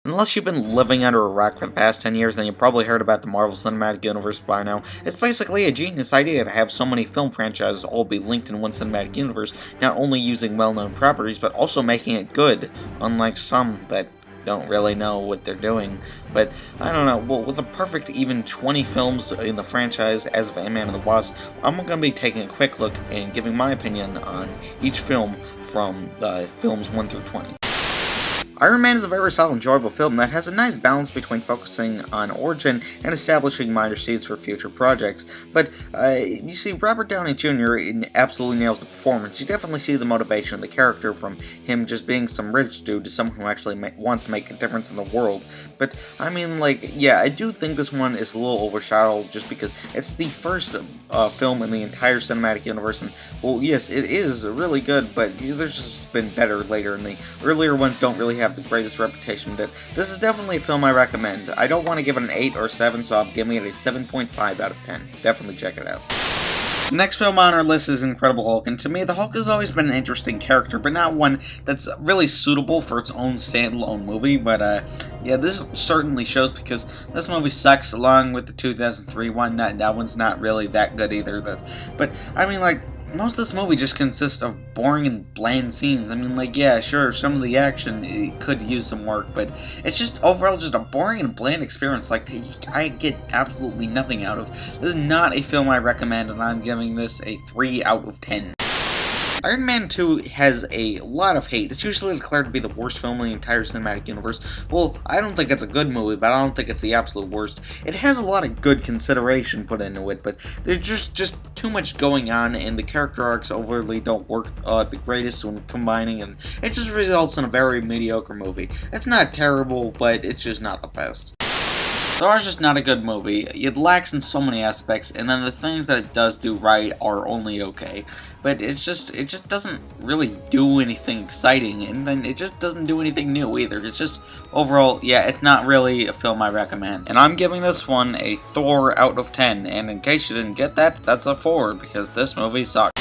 Unless you've been living under a rock for the past 10 years, then you've probably heard about the Marvel Cinematic Universe by now. It's basically a genius idea to have so many film franchises all be linked in one cinematic universe, not only using well-known properties, but also making it good, unlike some that don't really know what they're doing. But, I don't know, well, with a perfect even 20 films in the franchise as of Ant-Man and the Wasp, I'm going to be taking a quick look and giving my opinion on each film from films 1 through 20. Iron Man is a very solid, enjoyable film that has a nice balance between focusing on origin and establishing minor seeds for future projects. But, you see, Robert Downey Jr. absolutely nails the performance. You definitely see the motivation of the character from him just being some rich dude to someone who actually wants to make a difference in the world. But, I mean, like, yeah, I do think this one is a little overshadowed just because it's the first film in the entire cinematic universe, and, well, yes, it is really good, but there's just been better later, and the earlier ones don't really have the greatest reputation. But this is definitely a film I recommend. I don't want to give it an 8 or 7, so I'm giving it a 7.5 out of 10. Definitely check it out. The next film on our list is Incredible Hulk, and to me, the Hulk has always been an interesting character, but not one that's really suitable for its own standalone movie. But, yeah, this certainly shows, because this movie sucks, along with the 2003 one. That one's not really that good either. But, I mean, like, most of this movie just consists of boring and bland scenes. I mean, like, yeah, sure, some of the action it could use some work, but it's just overall just a boring and bland experience. Like, I get absolutely nothing out of. This is not a film I recommend, and I'm giving this a 3 out of 10. Iron Man 2 has a lot of hate. It's usually declared to be the worst film in the entire cinematic universe. Well, I don't think it's a good movie, but I don't think it's the absolute worst. It has a lot of good consideration put into it, but there's just too much going on, and the character arcs overly don't work the greatest when combining, and it just results in a very mediocre movie. It's not terrible, but it's just not the best. Thor's just not a good movie. It lacks in so many aspects, and then the things that it does do right are only okay. But it just doesn't really do anything exciting, and then it just doesn't do anything new either. It's just, overall, yeah, it's not really a film I recommend. And I'm giving this one a Thor out of 10, and in case you didn't get that, that's a 4, because this movie sucks.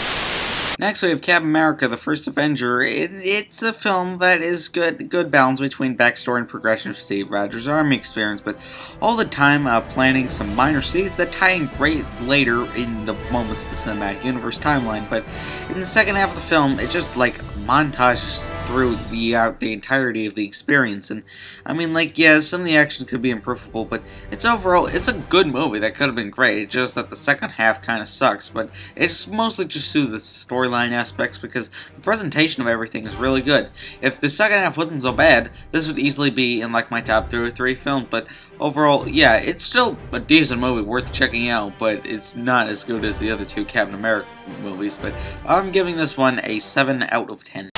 Next, we have Captain America, the First Avenger. It's a film that is good balance between backstory and progression of Steve Rogers' army experience, but all the time planting some minor seeds that tie in great later in the moments of the cinematic universe timeline. But in the second half of the film, it just like montages through the entirety of the experience. And I mean, like, yeah, some of the action could be improvable, but it's a good movie that could have been great. It's just that the second half kind of sucks, but it's mostly just through the storyline aspects, because the presentation of everything is really good. If the second half wasn't so bad, this would easily be in like my top 2 or 3 films. But overall, yeah, it's still a decent movie worth checking out, but it's not as good as the other 2 Captain America movies. But I'm giving this one a 7 out of 10.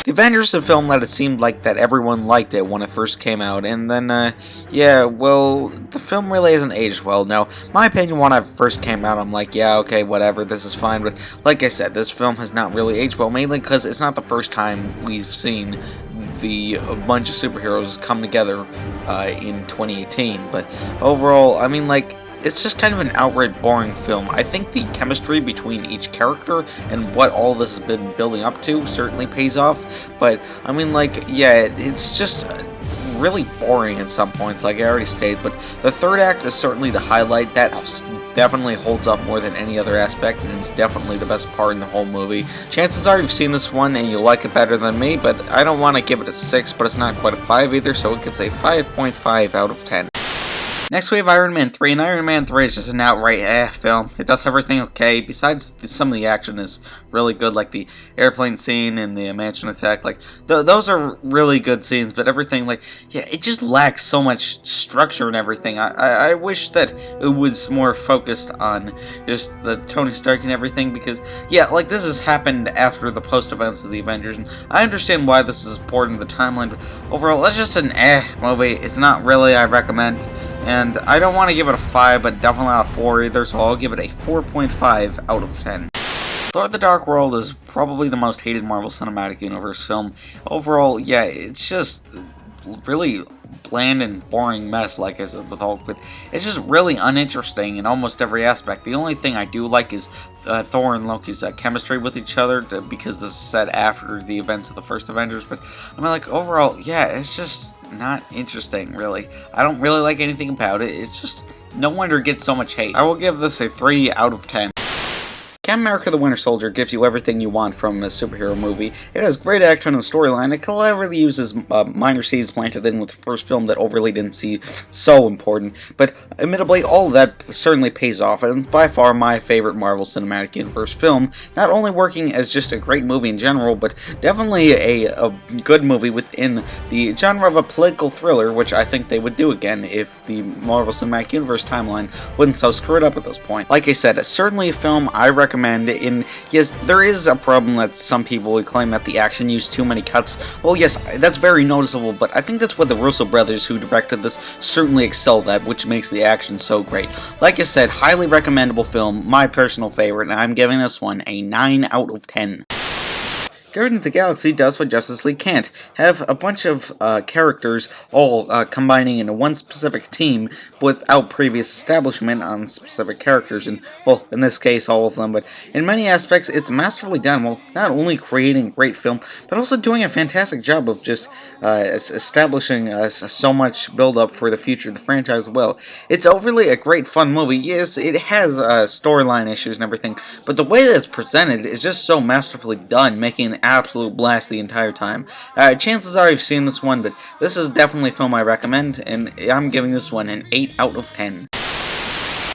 The Avengers is a film that it seemed like that everyone liked it when it first came out, and then, yeah, well, the film really hasn't aged well. Now, my opinion when it first came out, I'm like, yeah, okay, whatever, this is fine, but like I said, this film has not really aged well, mainly because it's not the first time we've seen a bunch of superheroes come together in 2018, but overall, I mean, like, it's just kind of an outright boring film. I think the chemistry between each character and what all this has been building up to certainly pays off, but I mean, like, yeah, it's just really boring at some points, like I already stated. But the third act is certainly the highlight. That definitely holds up more than any other aspect, and it's definitely the best part in the whole movie. Chances are you've seen this one and you like it better than me, but I don't want to give it a 6, but it's not quite a 5 either, so it gets a 5.5 out of 10. Next we have Iron Man 3, and Iron Man 3 is just an outright film. It does everything okay, besides some of the action is really good, like the airplane scene and the mansion attack. Like, those are really good scenes, but everything, like, yeah, it just lacks so much structure and everything. I wish that it was more focused on just the Tony Stark and everything, because, yeah, like, this has happened after the post-events of the Avengers, and I understand why this is important to the timeline, but overall, it's just an movie. It's not really I recommend. And I don't want to give it a 5, but definitely not a 4 either, so I'll give it a 4.5 out of 10. Thor: The Dark World is probably the most hated Marvel Cinematic Universe film. Overall, yeah, it's just really bland and boring mess, like I said with Hulk, but it's just really uninteresting in almost every aspect. The only thing I do like is Thor and Loki's chemistry with each other, because this is set after the events of the first Avengers, but I mean, like, overall, yeah, it's just not interesting, really. I don't really like anything about it. It's just, no wonder it gets so much hate. I will give this a 3 out of 10. Captain America the Winter Soldier gives you everything you want from a superhero movie. It has great action and storyline that cleverly uses minor seeds planted in with the first film that overly didn't see so important, but admittedly all of that certainly pays off, and by far my favorite Marvel Cinematic Universe film, not only working as just a great movie in general, but definitely a good movie within the genre of a political thriller, which I think they would do again if the Marvel Cinematic Universe timeline wasn't so screwed up at this point. Like I said, certainly a film I recommend. In yes, there is a problem that some people would claim that the action used too many cuts. Well, yes, that's very noticeable, but I think that's what the Russo brothers who directed this certainly excelled at, which makes the action so great. Like I said, highly recommendable film, my personal favorite, and I'm giving this one a 9 out of 10. Guardians of the Galaxy does what Justice League can't. Have a bunch of characters all combining into one specific team without previous establishment on specific characters, and, well, in this case, all of them, but in many aspects, it's masterfully done, well, not only creating a great film, but also doing a fantastic job of just establishing so much build-up for the future of the franchise as well. It's overly a great fun movie. Yes, it has storyline issues and everything, but the way that it's presented is just so masterfully done, making an absolute blast the entire time. Chances are I've seen this one, but this is definitely a film I recommend, and I'm giving this one an 8 out of 10.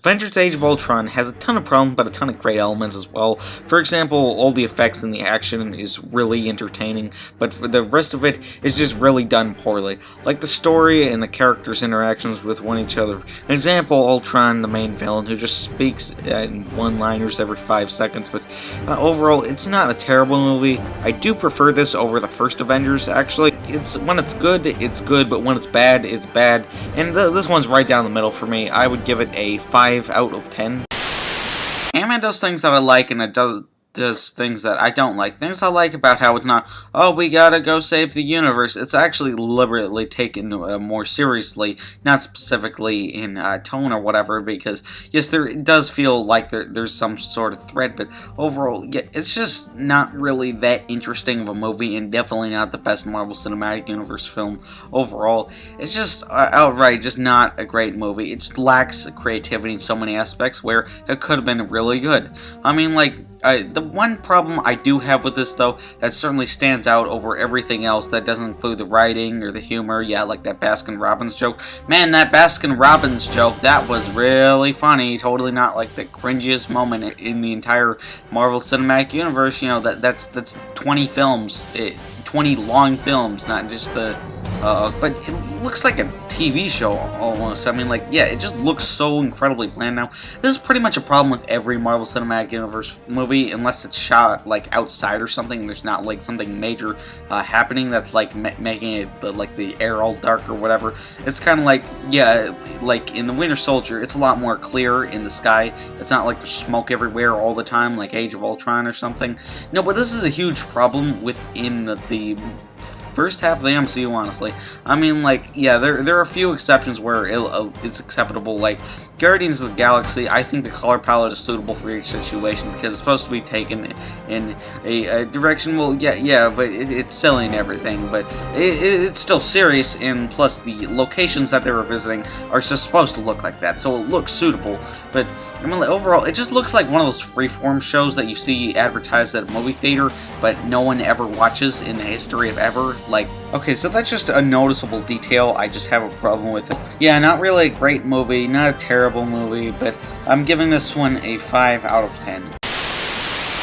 Avengers Age of Ultron has a ton of problems, but a ton of great elements as well. For example, all the effects and the action is really entertaining, but for the rest of it is just really done poorly. Like the story and the characters' interactions with one each other. An example, Ultron, the main villain, who just speaks in one-liners every 5 seconds, but overall, it's not a terrible movie. I do prefer this over the first Avengers, actually. When it's good, but when it's bad, it's bad. And this one's right down the middle for me. I would give it a 5 out of 10. Ant-Man does things that I like, and it does things that I don't like. Things I like about how it's not, oh, we gotta go save the universe. It's actually deliberately taken more seriously, not specifically in tone or whatever, because, yes, it does feel like there's some sort of threat, but overall, yeah, it's just not really that interesting of a movie, and definitely not the best Marvel Cinematic Universe film overall. It's just outright just not a great movie. It just lacks creativity in so many aspects where it could have been really good. I mean, like, the one problem I do have with this, though, that certainly stands out over everything else that doesn't include the writing or the humor, yeah, like that Baskin-Robbins joke. Man, that Baskin-Robbins joke, that was really funny. Totally not like the cringiest moment in the entire Marvel Cinematic Universe. You know, that's 20 films, 20 long films, not just the... but it looks like a TV show almost. I mean, like, yeah, it just looks so incredibly bland now. This is pretty much a problem with every Marvel Cinematic Universe movie, unless it's shot, like, outside or something. There's not, like, something major happening that's, like, making it, like, the air all dark or whatever. It's kind of like, yeah, like, in the Winter Soldier, it's a lot more clear in the sky. It's not like there's smoke everywhere all the time, like Age of Ultron or something. No, but this is a huge problem within the first half of the MCU, honestly. I mean, like, yeah, there are a few exceptions where it's acceptable, like Guardians of the Galaxy. I think the color palette is suitable for each situation because it's supposed to be taken in a direction, well, yeah, but it's silly and everything, but it's still serious, and plus the locations that they were visiting are supposed to look like that, so it looks suitable, but I mean, like, overall, it just looks like one of those freeform shows that you see advertised at a movie theater, but no one ever watches in the history of ever. Like, okay, so that's just a noticeable detail. I just have a problem with it. Yeah, not really a great movie, not a terrible movie, but I'm giving this one a 5 out of 10.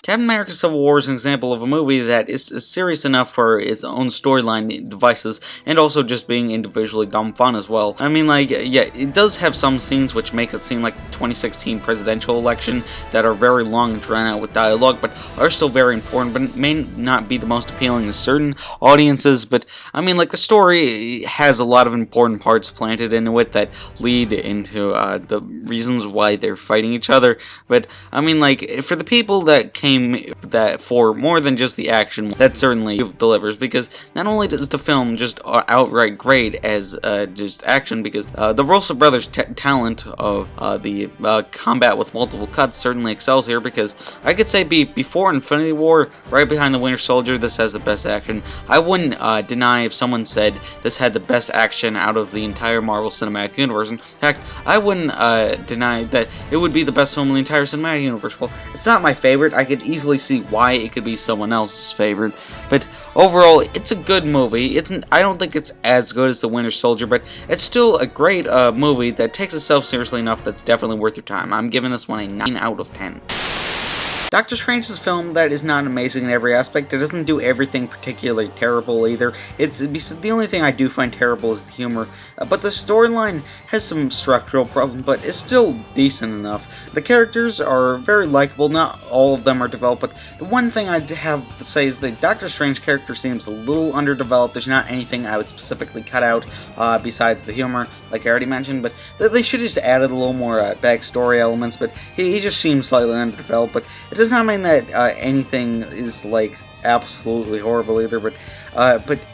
Captain America Civil War is an example of a movie that is serious enough for its own storyline devices, and also just being individually dumb fun as well. I mean, like, yeah, it does have some scenes which make it seem like the 2016 presidential election that are very long and drawn out with dialogue, but are still very important, but may not be the most appealing to certain audiences. But, I mean, like, the story has a lot of important parts planted into it that lead into the reasons why they're fighting each other. But, I mean, like, for the people that came came that for more than just the action that certainly delivers, because not only does the film just outright great as just action, because the Russo brothers' talent of the combat with multiple cuts certainly excels here, because I could say before Infinity War, right behind the Winter Soldier, this has the best action. I wouldn't deny if someone said this had the best action out of the entire Marvel Cinematic Universe. In fact, I wouldn't deny that it would be the best film in the entire Cinematic Universe. Well, it's not my favorite. I could easily see why it could be someone else's favorite, but overall, it's a good movie. I don't think it's as good as The Winter Soldier, but it's still a great movie that takes itself seriously enough that's definitely worth your time. I'm giving this one a 9 out of 10. Doctor Strange is a film that is not amazing in every aspect. It doesn't do everything particularly terrible either. The only thing I do find terrible is the humor, but the storyline has some structural problems, but it's still decent enough. The characters are very likable. Not all of them are developed, but the one thing I have to say is the Doctor Strange character seems a little underdeveloped. There's not anything I would specifically cut out besides the humor, like I already mentioned, but they should have just added a little more backstory elements, but he just seems slightly underdeveloped, but it does not mean that anything is like absolutely horrible either, but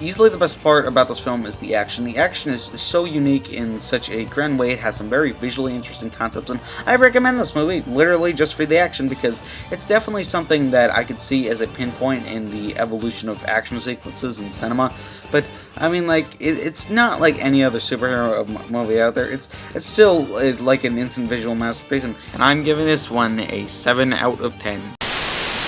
easily the best part about this film is the action. The action is so unique in such a grand way. It has some very visually interesting concepts, and I recommend this movie literally just for the action, because it's definitely something that I could see as a pinpoint in the evolution of action sequences in cinema. But I mean, like, it's not like any other superhero movie out there. It's still like an instant visual masterpiece, and I'm giving this one a 7 out of 10.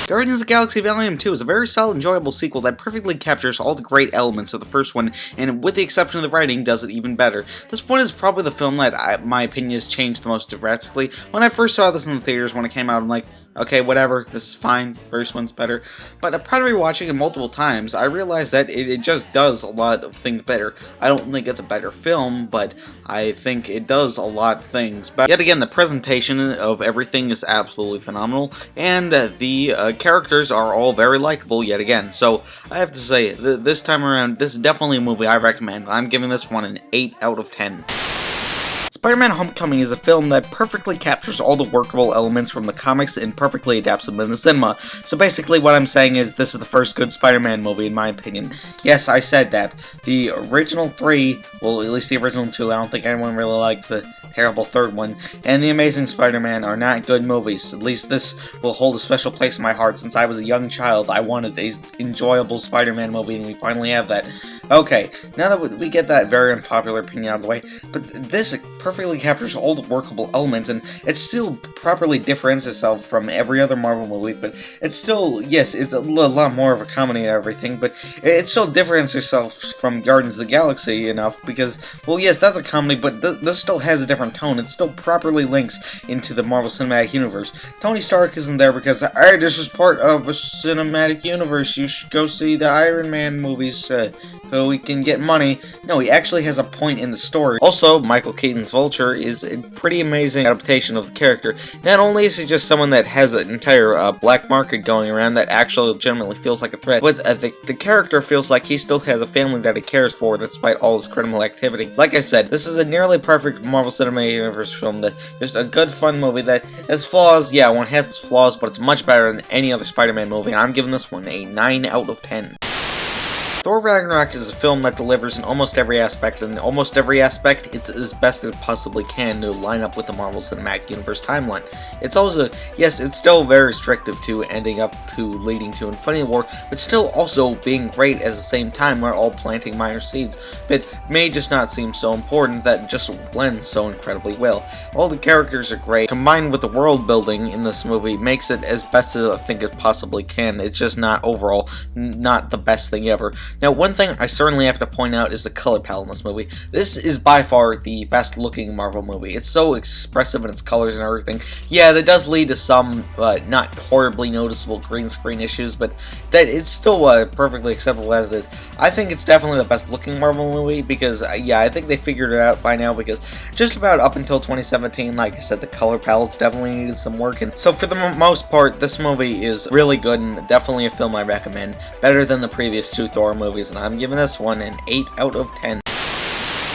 Guardians of the Galaxy Volume 2 is a very solid, enjoyable sequel that perfectly captures all the great elements of the first one, and with the exception of the writing, does it even better. This one is probably the film that, my opinion, has changed the most drastically. When I first saw this in the theaters when it came out, I'm like, okay, whatever, this is fine, first one's better. But upon rewatching it multiple times, I realized that it just does a lot of things better. I don't think it's a better film, but I think it does a lot of things better. Yet again, the presentation of everything is absolutely phenomenal, and the characters are all very likable yet again. So, I have to say, this time around, this is definitely a movie I recommend. I'm giving this one an 8 out of 10. Spider-Man Homecoming is a film that perfectly captures all the workable elements from the comics and perfectly adapts them into cinema. So basically what I'm saying is this is the first good Spider-Man movie in my opinion. Yes, I said that. The original 3, well, at least the original 2, I don't think anyone really likes the terrible third one, and The Amazing Spider-Man are not good movies. At least this will hold a special place in my heart. Since I was a young child, I wanted an enjoyable Spider-Man movie, and we finally have that. Okay, now that we get that very unpopular opinion out of the way, but this perfectly captures all the workable elements, and it still properly differentiates itself from every other Marvel movie, but it's still, yes, it's a lot more of a comedy and everything, but it still differentiates itself from Guardians of the Galaxy enough, because, well, yes, that's a comedy, but this still has a different tone. It still properly links into the Marvel Cinematic Universe. Tony Stark isn't there because, hey, this is part of a cinematic universe, you should go see the Iron Man movies, so we can get money. No, he actually has a point in the story. Also, Michael Keaton's Vulture is a pretty amazing adaptation of the character. Not only is he just someone that has an entire black market going around that actually legitimately feels like a threat, but the character feels like he still has a family that he cares for despite all his criminal activity. Like I said, this is a nearly perfect Marvel Cinematic Universe film that just a good fun movie that has flaws. Yeah, one has its flaws, but it's much better than any other Spider-Man movie. I'm giving this one a 9 out of 10. Thor Ragnarok is a film that delivers in almost every aspect, and in almost every aspect, it's as best as it possibly can to line up with the Marvel Cinematic Universe timeline. It's also, yes, it's still very restrictive to ending up to leading to Infinity War, but still also being great at the same time while all planting minor seeds, but may just not seem so important that it just blends so incredibly well. All the characters are great, combined with the world building in this movie makes it as best as I think it possibly can. It's just not overall, not the best thing ever. Now, one thing I certainly have to point out is the color palette in this movie. This is by far the best looking Marvel movie. It's so expressive in its colors and everything. Yeah, that does lead to some not horribly noticeable green screen issues, but that it's still perfectly acceptable as it is. I think it's definitely the best looking Marvel movie because, yeah, I think they figured it out by now, because just about up until 2017, like I said, the color palettes definitely needed some work, and so for the most part, this movie is really good and definitely a film I recommend. Better than the previous two Thor movies, and I'm giving this one an 8 out of 10.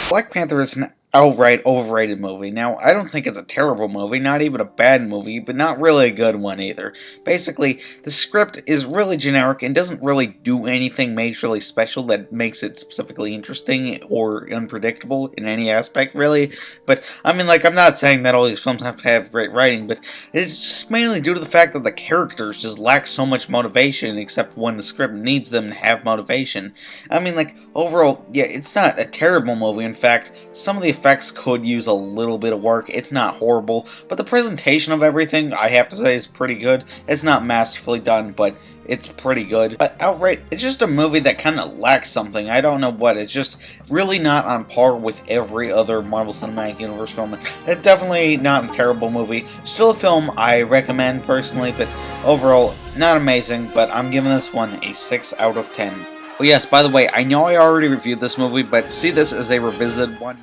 Black Panther is outright overrated movie. Now, I don't think it's a terrible movie, not even a bad movie, but not really a good one either. Basically, the script is really generic and doesn't really do anything majorly special that makes it specifically interesting or unpredictable in any aspect, really. But, I mean, like, I'm not saying that all these films have to have great writing, but it's just mainly due to the fact that the characters just lack so much motivation, except when the script needs them to have motivation. I mean, like, overall, yeah, it's not a terrible movie. In fact, some of the effects could use a little bit of work. It's not horrible, but the presentation of everything, I have to say, is pretty good. It's not masterfully done, but it's pretty good. But outright, it's just a movie that kind of lacks something. I don't know what. It's just really not on par with every other Marvel Cinematic Universe film. It's definitely not a terrible movie. Still a film I recommend personally, but overall, not amazing. But I'm giving this one a 6 out of 10. Oh yes, by the way, I know I already reviewed this movie, but see this as a revisited one.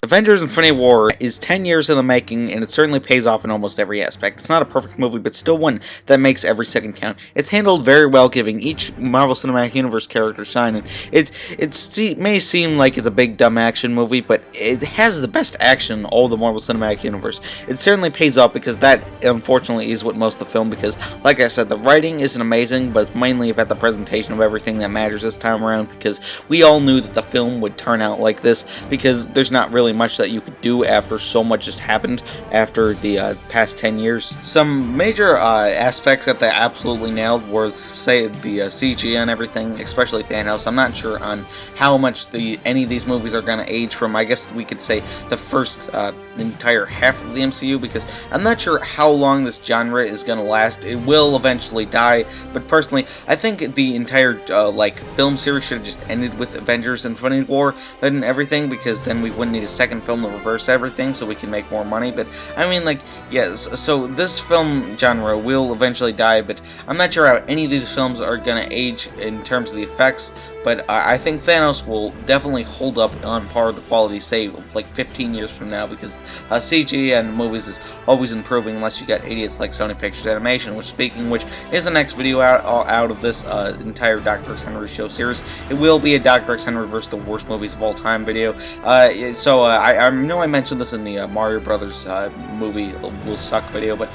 Avengers Infinity War is 10 years in the making, and it certainly pays off in almost every aspect. It's not a perfect movie, but still one that makes every second count. It's handled very well, giving each Marvel Cinematic Universe character shine, and it may seem like it's a big, dumb action movie, but it has the best action in all the Marvel Cinematic Universe. It certainly pays off, because that, unfortunately, is what most of the film, because, like I said, the writing isn't amazing, but it's mainly about the presentation of everything that matters this time around, because we all knew that the film would turn out like this, because there's not really much that you could do after so much has happened after the past 10 years. Some major aspects that they absolutely nailed was, say, the CG and everything, especially Thanos. I'm not sure on how much any of these movies are going to age from, I guess we could say, the first entire half of the MCU, because I'm not sure how long this genre is going to last. It will eventually die, but personally, I think the entire film series should have just ended with Avengers Infinity War and everything, because then we wouldn't need a second film to reverse everything so we can make more money. But I mean, like, yes, so this film genre will eventually die, but I'm not sure how any of these films are gonna age in terms of the effects. But I think Thanos will definitely hold up on par with the quality, say, like 15 years from now, because CG and movies is always improving unless you got idiots like Sony Pictures Animation, which is the next video out of this entire Dr. X Henry Show series. It will be a Dr. X Henry versus the worst movies of all time video. I know I mentioned this in the Mario Brothers movie will suck video, but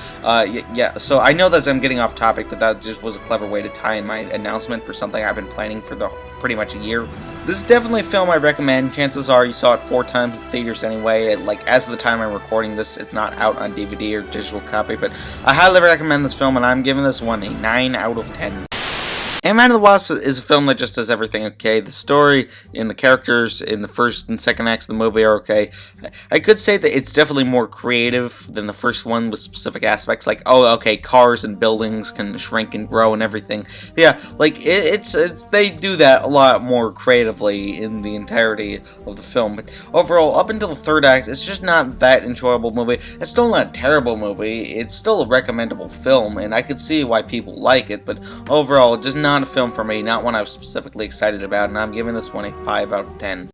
yeah, so I know that I'm getting off topic, but that just was a clever way to tie in my announcement for something I've been planning for pretty much a year. This is definitely a film I recommend. Chances are you saw it 4 times in theaters anyway. As of the time I'm recording this, it's not out on DVD or digital copy, but I highly recommend this film, and I'm giving this one a 9 out of 10. Ant-Man and the Wasp is a film that just does everything okay. The story and the characters in the first and second acts of the movie are okay. I could say that it's definitely more creative than the first one with specific aspects, like, oh, okay, cars and buildings can shrink and grow and everything. Yeah, like, they do that a lot more creatively in the entirety of the film. But overall, up until the third act, it's just not that enjoyable movie. It's still not a terrible movie. It's still a recommendable film, and I could see why people like it, but overall, just not a film for me, not one I was specifically excited about, and I'm giving this one a 5 out of 10.